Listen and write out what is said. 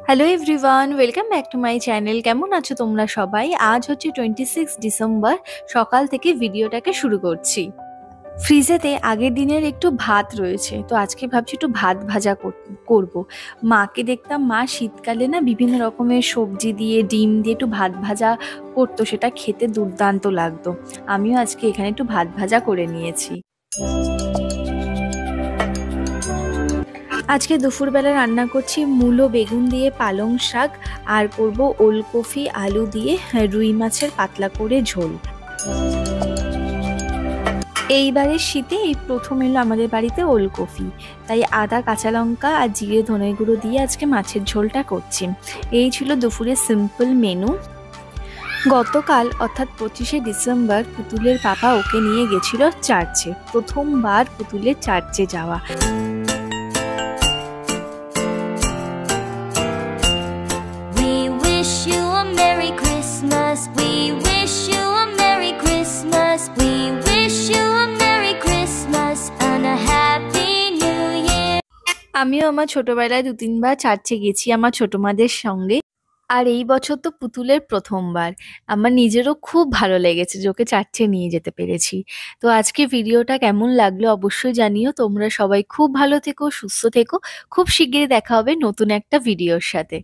Hello everyone, welcome back to my channel. কেমন আছো তোমরা সবাই? আজ হচ্ছে 26 ডিসেম্বর। সকাল থেকে ভিডিওটাকে শুরু করছি। ফ্রিজেতে আগের দিনের একটু ভাত রয়েছে, তো আজকে ভাবছি একটু ভাত ভাজা করব। মাকে দেখতাম মা শীতকালে না বিভিন্ন রকমের সবজি দিয়ে ডিম দিয়ে একটু ভাত ভাজা করতো, সেটা খেতে দুর্দান্ত লাগতো। আমিও আজকে এখানে একটু ভাত ভাজা করে নিয়েছি। আজকে দুপুরবেলা রান্না করছি মূলো বেগুন দিয়ে পালং শাক, আর করব ওলকপি আলু দিয়ে রুই মাছের পাতলা করে ঝোল। এইবারের শীতে এই প্রথম এলো আমাদের বাড়িতে ওলকপি, তাই আদা কাঁচা লঙ্কা আর জিরে ধনে গুঁড়ো দিয়ে আজকে মাছের ঝোলটা করছি। এই ছিল দুপুরের সিম্পল মেনু। গতকাল অর্থাৎ 25শে ডিসেম্বর পুতুলের পাপা ওকে নিয়ে গেছিল চার্চে, প্রথমবার পুতুলের চার্চে যাওয়া। আমিও আমার ছোটবেলায় ২-৩ বার চার্চে গেছি আমার ছোট মাদের সঙ্গে। আর এই বছর তো পুতুলের প্রথমবার। আমার নিজেরও খুব ভালো লেগেছে যে ওকে চার্চে নিয়ে যেতে পেরেছি। তো আজকে ভিডিওটা কেমন লাগলো অবশ্যই জানিও। তোমরা সবাই খুব ভালো থেকো, সুস্থ থেকো। খুব শিগগিরই দেখা হবে নতুন একটা ভিডিওর সাথে।